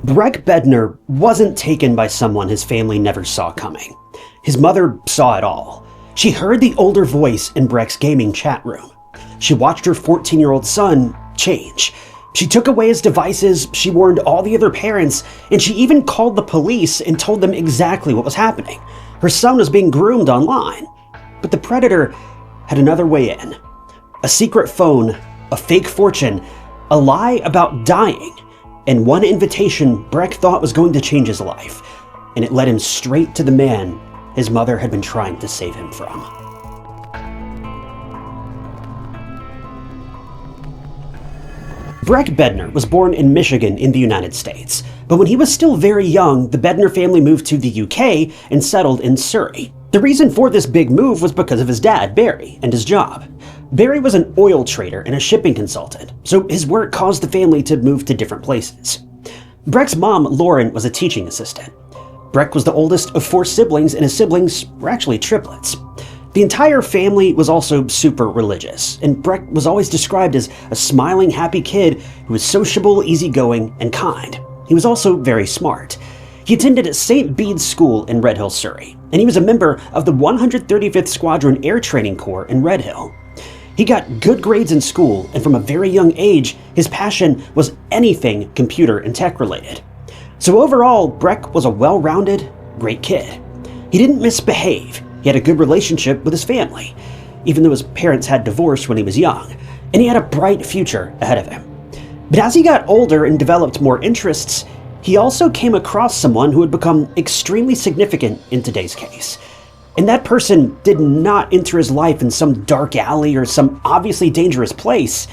Breck Bednar wasn't taken by someone his family never saw coming. His mother saw it all. She heard the older voice in Breck's gaming chat room. She watched her 14-year-old son change. She took away his devices, she warned all the other parents, and she even called the police and told them exactly what was happening. Her son was being groomed online. But the predator had another way in. A secret phone, a fake fortune, a lie about dying, and one invitation Breck thought was going to change his life. And it led him straight to the man his mother had been trying to save him from. Breck Bednar was born in Michigan in the United States, but when he was still very young, the Bednar family moved to the UK and settled in Surrey. The reason for this big move was because of his dad, Barry, and his job. Barry was an oil trader and a shipping consultant, so his work caused the family to move to different places. Breck's mom, Lauren, was a teaching assistant. Breck was the oldest of 4 siblings, and his siblings were actually triplets. The entire family was also super religious, and Breck was always described as a smiling, happy kid who was sociable, easygoing, and kind. He was also very smart. He attended St. Bede's School in Red Hill, Surrey, and he was a member of the 135th Squadron Air Training Corps in Red Hill. He got good grades in school, and from a very young age, his passion was anything computer and tech related. So overall, Breck was a well-rounded, great kid. He didn't misbehave. He had a good relationship with his family, even though his parents had divorced when he was young, and he had a bright future ahead of him. But as he got older and developed more interests, he also came across someone who had become extremely significant in today's case. And that person did not enter his life in some dark alley or some obviously dangerous place.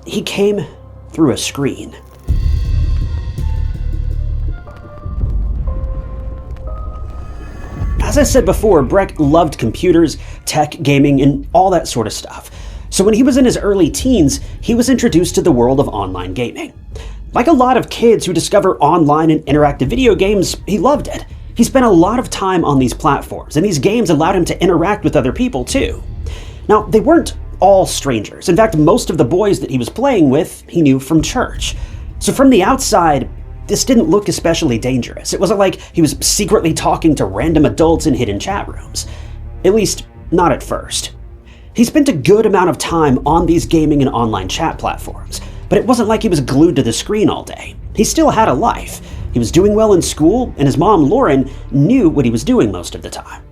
He came through a screen. As I said before, Breck loved computers, tech, gaming, and all that sort of stuff. So when he was in his early teens, he was introduced to the world of online gaming. Like a lot of kids who discover online and interactive video games, he loved it. He spent a lot of time on these platforms, and these games allowed him to interact with other people too. Now, they weren't all strangers. In fact, most of the boys that he was playing with, he knew from church. So from the outside, this didn't look especially dangerous. It wasn't like he was secretly talking to random adults in hidden chat rooms. At least, not at first. He spent a good amount of time on these gaming and online chat platforms, but it wasn't like he was glued to the screen all day. He still had a life. He was doing well in school, and his mom, Lauren, knew what he was doing most of the time.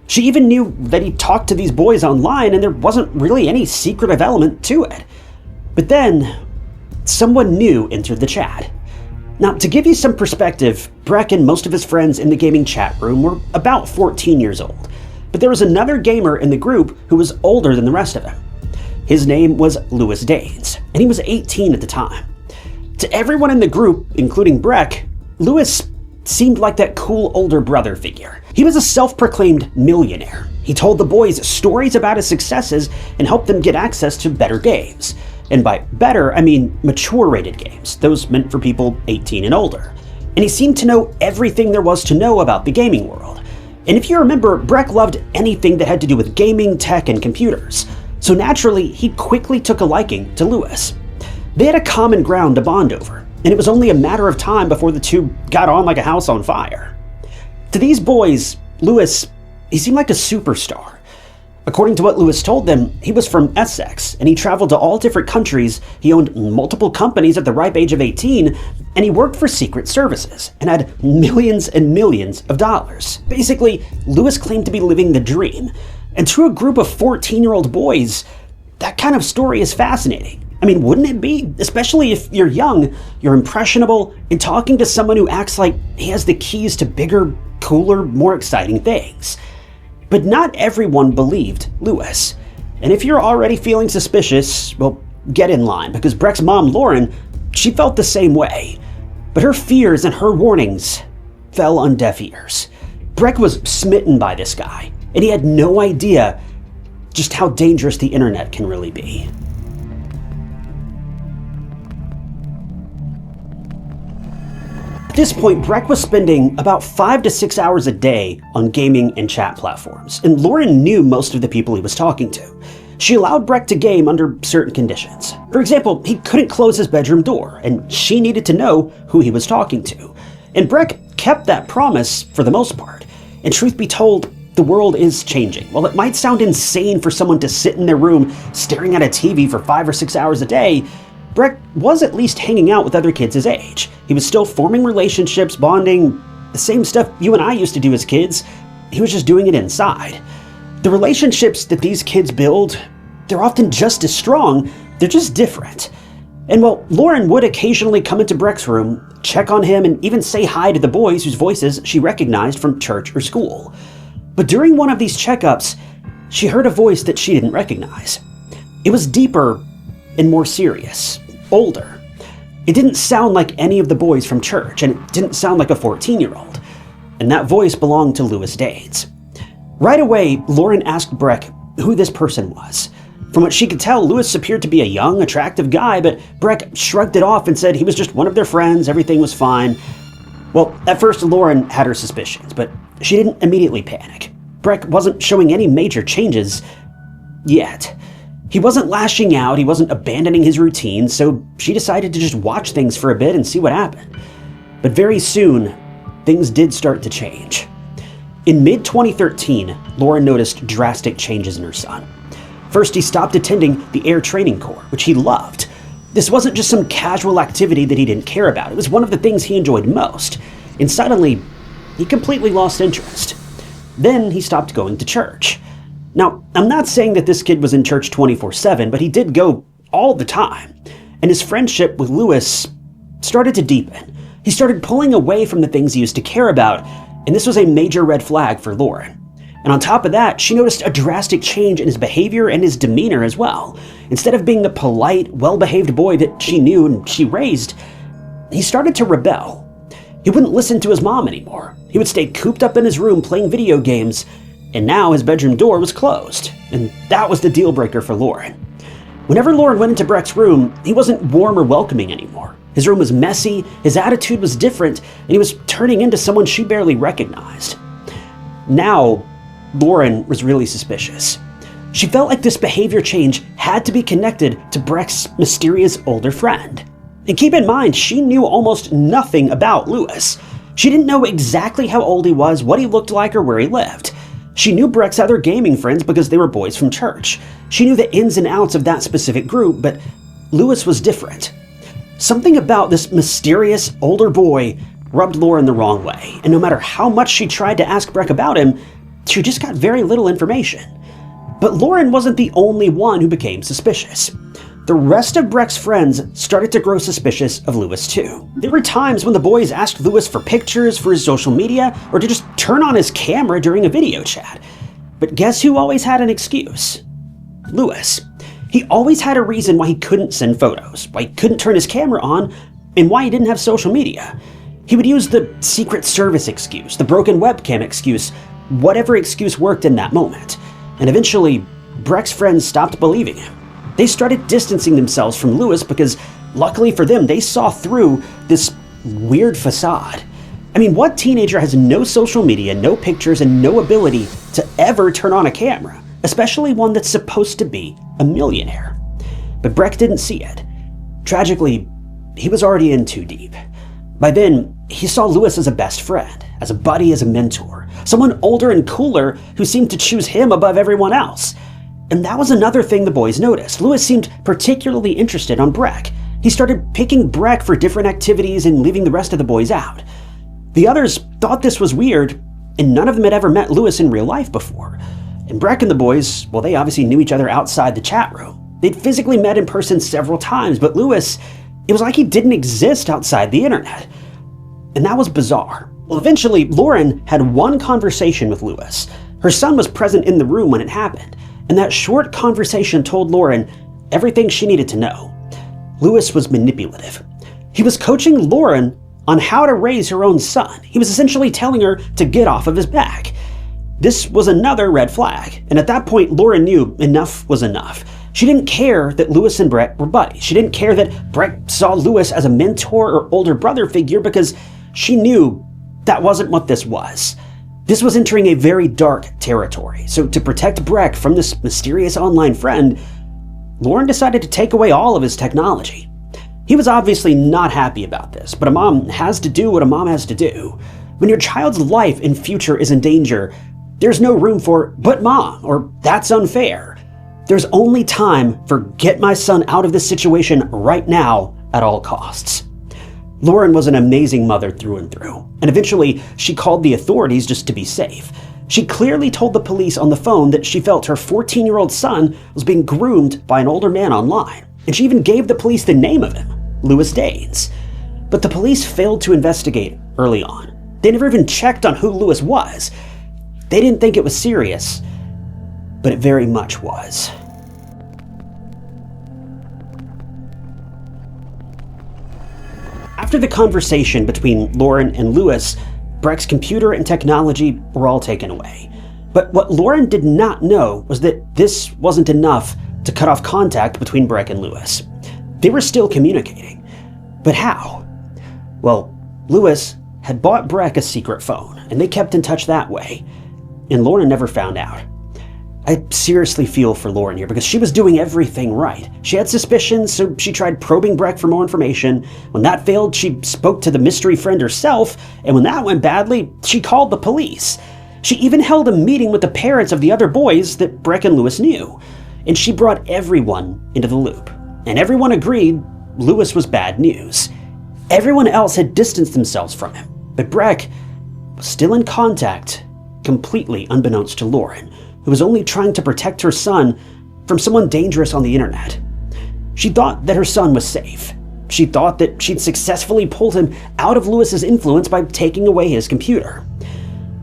She even knew that he talked to these boys online, and there wasn't really any secretive element to it. But then, someone new entered the chat. Now, to give you some perspective, Breck and most of his friends in the gaming chat room were about 14 years old, but there was another gamer in the group who was older than the rest of them. His name was Lewis Danes, and he was 18 at the time. To everyone in the group, including Breck, Lewis seemed like that cool older brother figure. He was a self-proclaimed millionaire. He told the boys stories about his successes and helped them get access to better games. And by better, I mean mature-rated games, those meant for people 18 and older. And he seemed to know everything there was to know about the gaming world. And if you remember, Breck loved anything that had to do with gaming, tech, and computers. So naturally, he quickly took a liking to Lewis. They had a common ground to bond over, and it was only a matter of time before the two got on like a house on fire. To these boys, Lewis, he seemed like a superstar. According to what Lewis told them, he was from Essex, and he traveled to all different countries, he owned multiple companies at the ripe age of 18, and he worked for secret services, and had millions and millions of dollars. Basically, Lewis claimed to be living the dream, and to a group of 14-year-old boys, that kind of story is fascinating. I mean, wouldn't it be? Especially if you're young, you're impressionable, and talking to someone who acts like he has the keys to bigger, cooler, more exciting things. But not everyone believed Lewis. And if you're already feeling suspicious, well, get in line, because Breck's mom, Lauren, she felt the same way. But her fears and her warnings fell on deaf ears. Breck was smitten by this guy, and he had no idea just how dangerous the internet can really be. At this point, Breck was spending about 5 to 6 hours a day on gaming and chat platforms, and Lauren knew most of the people he was talking to. She allowed Breck to game under certain conditions. For example, he couldn't close his bedroom door, and she needed to know who he was talking to. And Breck kept that promise for the most part. And truth be told, the world is changing. While it might sound insane for someone to sit in their room staring at a TV for 5 or 6 hours a day, Breck was at least hanging out with other kids his age. He was still forming relationships, bonding, the same stuff you and I used to do as kids. He was just doing it inside. The relationships that these kids build, they're often just as strong, they're just different. And while Lauren would occasionally come into Breck's room, check on him, and even say hi to the boys whose voices she recognized from church or school. But during one of these checkups, she heard a voice that she didn't recognize. It was deeper and more serious, older. It didn't sound like any of the boys from church, and it didn't sound like a 14-year-old. And that voice belonged to Louis Danes. Right away, Lauren asked Breck who this person was. From what she could tell, Louis appeared to be a young, attractive guy, but Breck shrugged it off and said he was just one of their friends, everything was fine. Well, at first Lauren had her suspicions, but she didn't immediately panic. Breck wasn't showing any major changes yet. He wasn't lashing out, he wasn't abandoning his routine, so she decided to just watch things for a bit and see what happened. But very soon, things did start to change. In mid-2013, Lauren noticed drastic changes in her son. First, he stopped attending the Air Training Corps, which he loved. This wasn't just some casual activity that he didn't care about. It was one of the things he enjoyed most. And suddenly, he completely lost interest. Then he stopped going to church. Now, I'm not saying that this kid was in church 24/7, but he did go all the time. And his friendship with Louis started to deepen. He started pulling away from the things he used to care about, and this was a major red flag for Lauren. And on top of that, she noticed a drastic change in his behavior and his demeanor as well. Instead of being the polite, well-behaved boy that she knew and she raised, he started to rebel. He wouldn't listen to his mom anymore. He would stay cooped up in his room playing video games, and now his bedroom door was closed. And that was the deal breaker for Lauren. Whenever Lauren went into Breck's room, he wasn't warm or welcoming anymore. His room was messy, his attitude was different, and he was turning into someone she barely recognized. Now, Lauren was really suspicious. She felt like this behavior change had to be connected to Breck's mysterious older friend. And keep in mind, she knew almost nothing about Louis. She didn't know exactly how old he was, what he looked like, or where he lived. She knew Breck's other gaming friends because they were boys from church. She knew the ins and outs of that specific group, but Louis was different. Something about this mysterious older boy rubbed Lauren the wrong way, and no matter how much she tried to ask Breck about him, she just got very little information. But Lauren wasn't the only one who became suspicious. The rest of Breck's friends started to grow suspicious of Louis too. There were times when the boys asked Louis for pictures for his social media or to just turn on his camera during a video chat. But guess who always had an excuse? Louis. He always had a reason why he couldn't send photos, why he couldn't turn his camera on, and why he didn't have social media. He would use the Secret Service excuse, the broken webcam excuse, whatever excuse worked in that moment. And eventually, Breck's friends stopped believing him. They started distancing themselves from Louis because, luckily for them, they saw through this weird facade. I mean, what teenager has no social media, no pictures, and no ability to ever turn on a camera, especially one that's supposed to be a millionaire? But Breck didn't see it. Tragically, he was already in too deep. By then, he saw Louis as a best friend, as a buddy, as a mentor, someone older and cooler who seemed to choose him above everyone else. And that was another thing the boys noticed. Louis seemed particularly interested on Breck. He started picking Breck for different activities and leaving the rest of the boys out. The others thought this was weird, and none of them had ever met Louis in real life before. And Breck and the boys, well, they obviously knew each other outside the chat room. They'd physically met in person several times, but Louis, it was like he didn't exist outside the internet. And that was bizarre. Well, eventually, Lauren had one conversation with Louis. Her son was present in the room when it happened, and that short conversation told Lauren everything she needed to know. Louis was manipulative. He was coaching Lauren on how to raise her own son. He was essentially telling her to get off of his back. This was another red flag, and at that point, Lauren knew enough was enough. She didn't care that Louis and Breck were buddies. She didn't care that Breck saw Louis as a mentor or older brother figure because she knew that wasn't what this was. This was entering a very dark territory, so to protect Breck from this mysterious online friend, Lauren decided to take away all of his technology. He was obviously not happy about this, but a mom has to do what a mom has to do. When your child's life and future is in danger, there's no room for, "but mom," or "that's unfair." There's only time for, "get my son out of this situation right now at all costs." Lauren was an amazing mother through and through, and eventually she called the authorities just to be safe. She clearly told the police on the phone that she felt her 14-year-old son was being groomed by an older man online, and she even gave the police the name of him, Louis Daines. But the police failed to investigate early on. They never even checked on who Louis was. They didn't think it was serious, but it very much was. After the conversation between Lauren and Louis, Breck's computer and technology were all taken away. But what Lauren did not know was that this wasn't enough to cut off contact between Breck and Louis. They were still communicating. But how? Well, Louis had bought Breck a secret phone, and they kept in touch that way. And Lauren never found out. I seriously feel for Lauren here because she was doing everything right. She had suspicions, so she tried probing Breck for more information. When that failed, she spoke to the mystery friend herself, and when that went badly, she called the police. She even held a meeting with the parents of the other boys that Breck and Louis knew, and she brought everyone into the loop. And everyone agreed Louis was bad news. Everyone else had distanced themselves from him, but Breck was still in contact, completely unbeknownst to Lauren, who was only trying to protect her son from someone dangerous on the internet. She thought that her son was safe. She thought that she'd successfully pulled him out of Louis's influence by taking away his computer.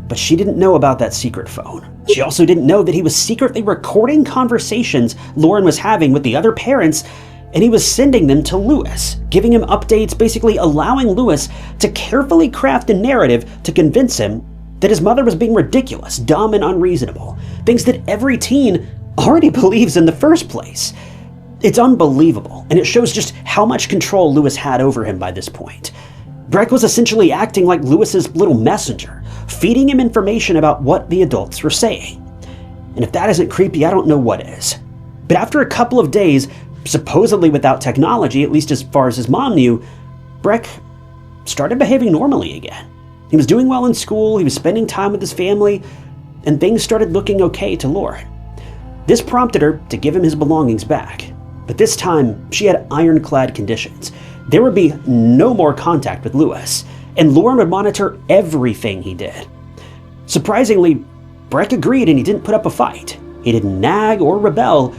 But she didn't know about that secret phone. She also didn't know that he was secretly recording conversations Lauren was having with the other parents, and he was sending them to Louis, giving him updates, basically allowing Louis to carefully craft a narrative to convince him that his mother was being ridiculous, dumb, and unreasonable. Things that every teen already believes in the first place. It's unbelievable, and it shows just how much control Louis had over him by this point. Breck was essentially acting like Louis's little messenger, feeding him information about what the adults were saying. And if that isn't creepy, I don't know what is. But after a couple of days, supposedly without technology, at least as far as his mom knew, Breck started behaving normally again. He was doing well in school, he was spending time with his family, and things started looking okay to Lauren. This prompted her to give him his belongings back. But this time, she had ironclad conditions. There would be no more contact with Louis, and Lauren would monitor everything he did. Surprisingly, Breck agreed and he didn't put up a fight. He didn't nag or rebel.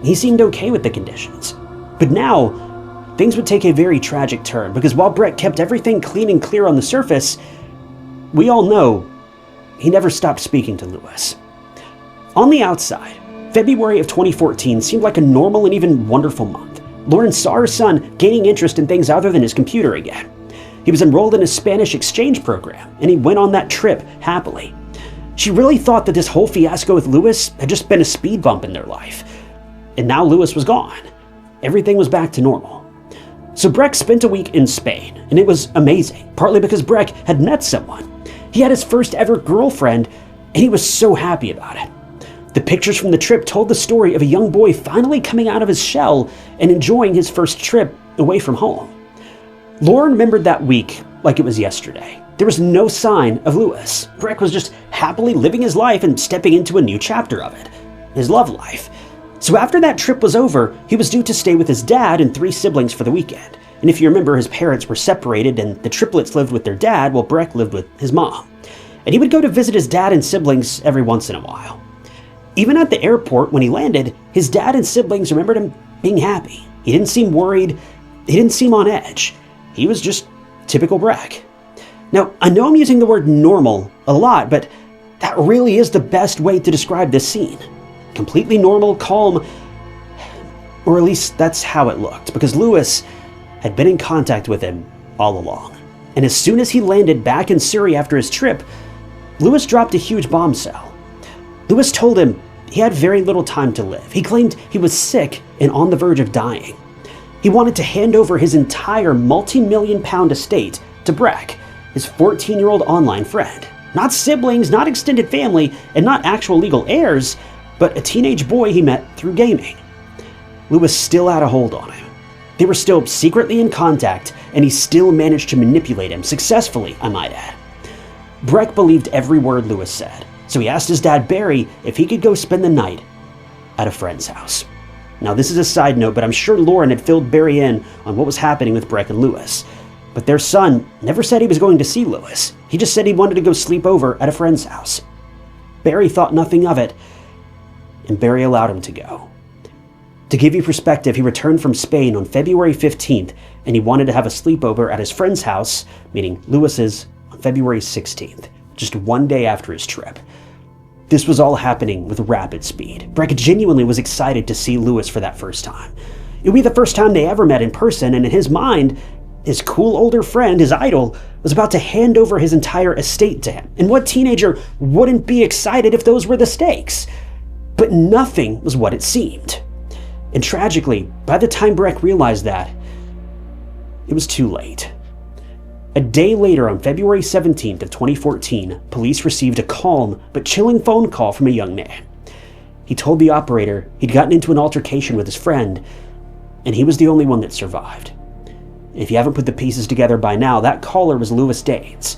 He seemed okay with the conditions. But now, things would take a very tragic turn, because while Breck kept everything clean and clear on the surface, we all know he never stopped speaking to Louis. On the outside, February of 2014 seemed like a normal and even wonderful month. Lauren saw her son gaining interest in things other than his computer again. He was enrolled in a Spanish exchange program, and he went on that trip happily. She really thought that this whole fiasco with Louis had just been a speed bump in their life. And now Louis was gone. Everything was back to normal. So Breck spent a week in Spain, and it was amazing, partly because Breck had met someone. He had his first ever girlfriend, and he was so happy about it. The pictures from the trip told the story of a young boy finally coming out of his shell and enjoying his first trip away from home. Lauren remembered that week like it was yesterday. There was no sign of Louis. Breck was just happily living his life and stepping into a new chapter of it, his love life. So after that trip was over, he was due to stay with his dad and 3 siblings for the weekend. And if you remember, his parents were separated and the triplets lived with their dad while Breck lived with his mom. And he would go to visit his dad and siblings every once in a while. Even at the airport when he landed, his dad and siblings remembered him being happy. He didn't seem worried. He didn't seem on edge. He was just typical Breck. Now, I know I'm using the word normal a lot, but that really is the best way to describe this scene. Completely normal, calm, or at least that's how it looked, because Louis had been in contact with him all along. And as soon as he landed back in Surrey after his trip, Louis dropped a huge bombshell. Louis told him he had very little time to live. He claimed he was sick and on the verge of dying. He wanted to hand over his entire multi-million-pound estate to Breck, his 14-year-old online friend. Not siblings, not extended family, and not actual legal heirs, but a teenage boy he met through gaming. Lewis still had a hold on him. They were still secretly in contact, and he still managed to manipulate him, successfully, I might add. Breck believed every word Lewis said, so he asked his dad Barry if he could go spend the night at a friend's house. Now, this is a side note, but I'm sure Lauren had filled Barry in on what was happening with Breck and Lewis. But their son never said he was going to see Lewis. He just said he wanted to go sleep over at a friend's house. Barry thought nothing of it, and Barry allowed him to go. To give you perspective, he returned from Spain on February 15th, and he wanted to have a sleepover at his friend's house, meaning Lewis's, on February 16th, just one day after his trip. This was all happening with rapid speed. Breck genuinely was excited to see Lewis for that first time. It would be the first time they ever met in person, and in his mind, his cool older friend, his idol, was about to hand over his entire estate to him. And what teenager wouldn't be excited if those were the stakes? But nothing was what it seemed. And tragically, by the time Breck realized that, it was too late. A day later, on February 17th of 2014, police received a calm but chilling phone call from a young man. He told the operator he'd gotten into an altercation with his friend, and he was the only one that survived. And if you haven't put the pieces together by now, that caller was Lewis Danes,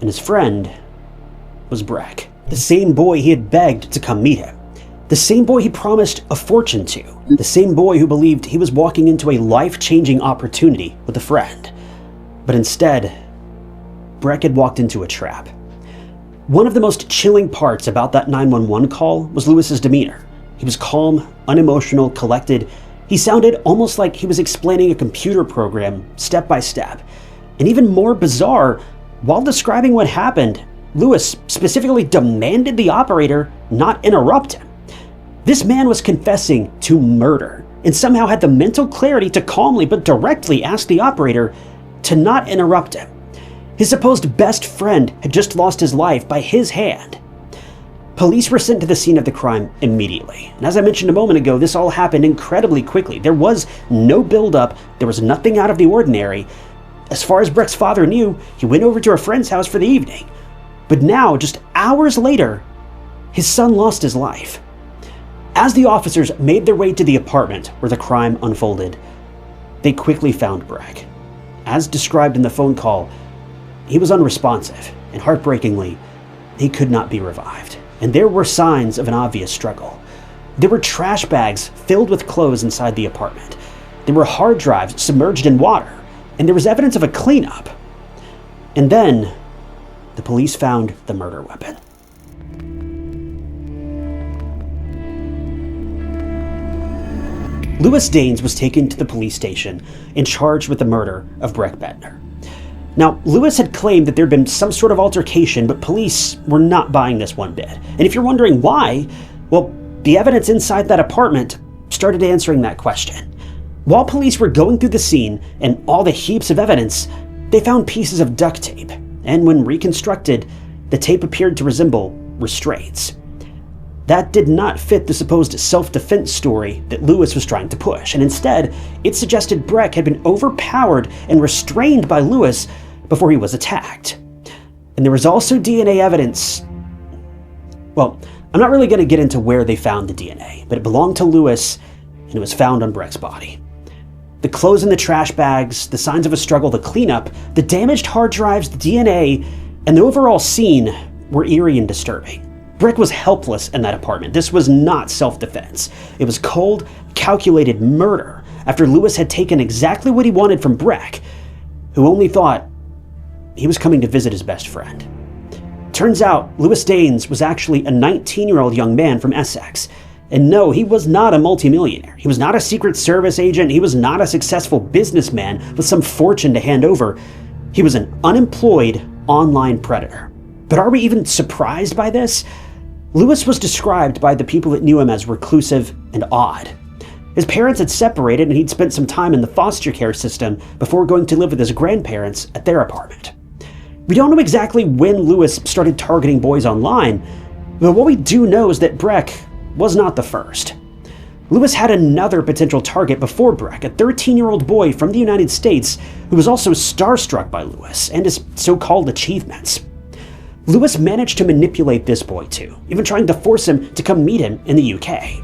and his friend was Breck, the same boy he had begged to come meet him, the same boy he promised a fortune to, the same boy who believed he was walking into a life-changing opportunity with a friend. But instead, Breck had walked into a trap. One of the most chilling parts about that 911 call was Lewis's demeanor. He was calm, unemotional, collected. He sounded almost like he was explaining a computer program step by step. And even more bizarre, while describing what happened, Lewis specifically demanded the operator not interrupt him. This man was confessing to murder and somehow had the mental clarity to calmly but directly ask the operator to not interrupt him. His supposed best friend had just lost his life by his hand. Police were sent to the scene of the crime immediately. And as I mentioned a moment ago, this all happened incredibly quickly. There was no build-up. There was nothing out of the ordinary. As far as Breck's father knew, he went over to a friend's house for the evening. But now, just hours later, his son lost his life. As the officers made their way to the apartment where the crime unfolded, they quickly found Breck. As described in the phone call, he was unresponsive, and heartbreakingly, he could not be revived. And there were signs of an obvious struggle. There were trash bags filled with clothes inside the apartment. There were hard drives submerged in water, and there was evidence of a cleanup. And then, the police found the murder weapon. Lewis Danes was taken to the police station and charged with the murder of Breck Bednar. Now, Lewis had claimed that there had been some sort of altercation, but police were not buying this one bit. And if you're wondering why, well, the evidence inside that apartment started answering that question. While police were going through the scene and all the heaps of evidence, they found pieces of duct tape, and when reconstructed, the tape appeared to resemble restraints. That did not fit the supposed self-defense story that Lewis was trying to push, and instead, it suggested Breck had been overpowered and restrained by Lewis before he was attacked. And there was also DNA evidence. Well, I'm not really going to get into where they found the DNA, but it belonged to Lewis, and it was found on Breck's body. The clothes in the trash bags, the signs of a struggle, the cleanup, the damaged hard drives, the DNA, and the overall scene were eerie and disturbing. Breck was helpless in that apartment. This was not self-defense. It was cold, calculated murder after Lewis had taken exactly what he wanted from Breck, who only thought he was coming to visit his best friend. Turns out, Lewis Danes was actually a 19-year-old young man from Essex. And no, he was not a multimillionaire. He was not a Secret Service agent. He was not a successful businessman with some fortune to hand over. He was an unemployed online predator. But are we even surprised by this? Lewis was described by the people that knew him as reclusive and odd. His parents had separated and he'd spent some time in the foster care system before going to live with his grandparents at their apartment. We don't know exactly when Lewis started targeting boys online, but what we do know is that Breck was not the first. Lewis had another potential target before Breck, a 13-year-old boy from the United States who was also starstruck by Lewis and his so-called achievements. Lewis managed to manipulate this boy too, even trying to force him to come meet him in the UK.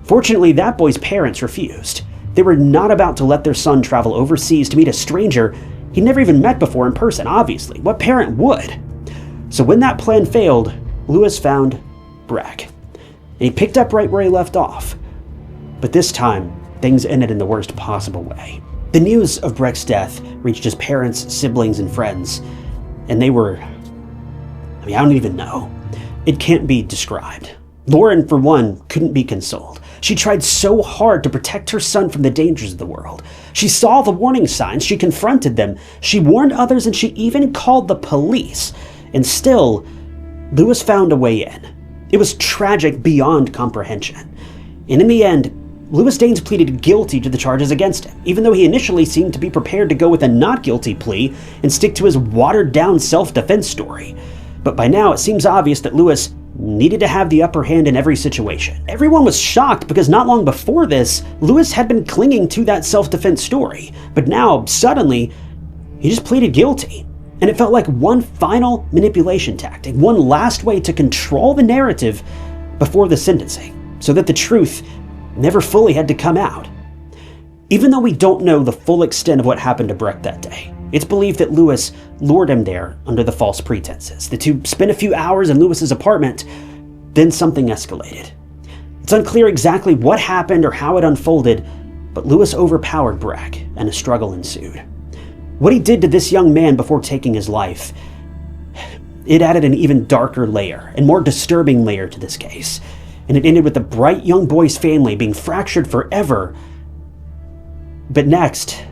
Fortunately, that boy's parents refused. They were not about to let their son travel overseas to meet a stranger he'd never even met before in person, obviously. What parent would? So when that plan failed, Lewis found Breck. And he picked up right where he left off. But this time, things ended in the worst possible way. The news of Breck's death reached his parents, siblings, and friends. And they were... I don't even know. It can't be described. Lauren, for one, couldn't be consoled. She tried so hard to protect her son from the dangers of the world. She saw the warning signs, she confronted them, she warned others, and she even called the police. And still, Lewis found a way in. It was tragic beyond comprehension. And in the end, Lewis Danes pleaded guilty to the charges against him, even though he initially seemed to be prepared to go with a not guilty plea and stick to his watered-down self-defense story. But by now, it seems obvious that Lewis needed to have the upper hand in every situation. Everyone was shocked because not long before this, Lewis had been clinging to that self-defense story. But now, suddenly, he just pleaded guilty. And it felt like one final manipulation tactic, one last way to control the narrative before the sentencing, so that the truth never fully had to come out. Even though we don't know the full extent of what happened to Breck that day, it's believed that Lewis lured him there under the false pretenses. The two spent a few hours in Lewis's apartment, then something escalated. It's unclear exactly what happened or how it unfolded, but Lewis overpowered Breck, and a struggle ensued. What he did to this young man before taking his life, it added an even darker layer and more disturbing layer to this case. And it ended with the bright young boy's family being fractured forever. But next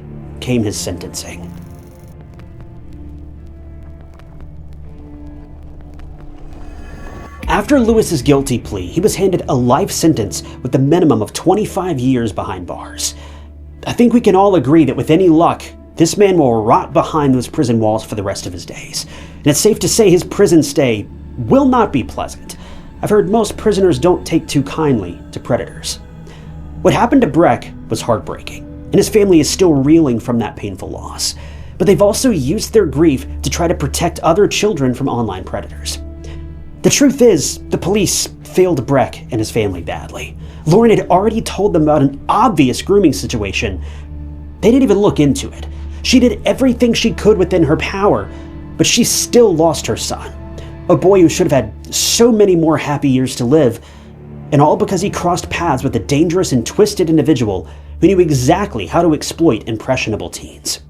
came his sentencing. After Lewis's guilty plea, he was handed a life sentence with a minimum of 25 years behind bars. I think we can all agree that with any luck, this man will rot behind those prison walls for the rest of his days. And it's safe to say his prison stay will not be pleasant. I've heard most prisoners don't take too kindly to predators. What happened to Breck was heartbreaking, and his family is still reeling from that painful loss. But they've also used their grief to try to protect other children from online predators. The truth is, the police failed Breck and his family badly. Lauren had already told them about an obvious grooming situation. They didn't even look into it. She did everything she could within her power, but she still lost her son. A boy who should have had so many more happy years to live, and all because he crossed paths with a dangerous and twisted individual who knew exactly how to exploit impressionable teens.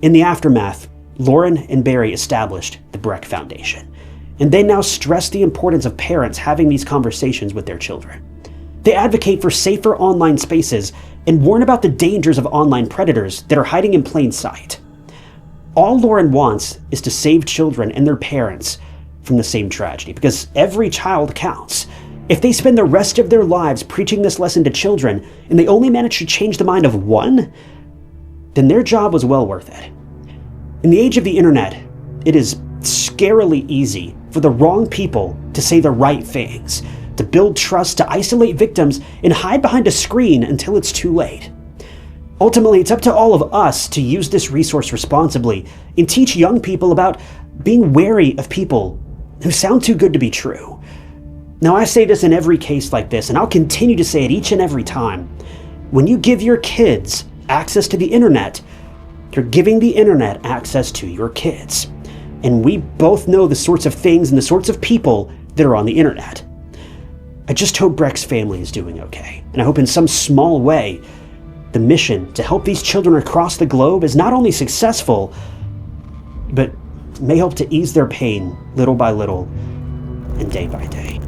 In the aftermath, Lauren and Barry established the Breck Foundation, and they now stress the importance of parents having these conversations with their children. They advocate for safer online spaces and warn about the dangers of online predators that are hiding in plain sight. All Lauren wants is to save children and their parents from the same tragedy, because every child counts. If they spend the rest of their lives preaching this lesson to children and they only manage to change the mind of one, then their job was well worth it. In the age of the internet, it is scarily easy for the wrong people to say the right things, to build trust, to isolate victims, and hide behind a screen until it's too late. Ultimately, it's up to all of us to use this resource responsibly and teach young people about being wary of people who sound too good to be true. Now, I say this in every case like this, and I'll continue to say it each and every time. When you give your kids access to the internet, you're giving the internet access to your kids. And we both know the sorts of things and the sorts of people that are on the internet. I just hope Breck's family is doing okay, and I hope in some small way, the mission to help these children across the globe is not only successful, but may help to ease their pain little by little and day by day.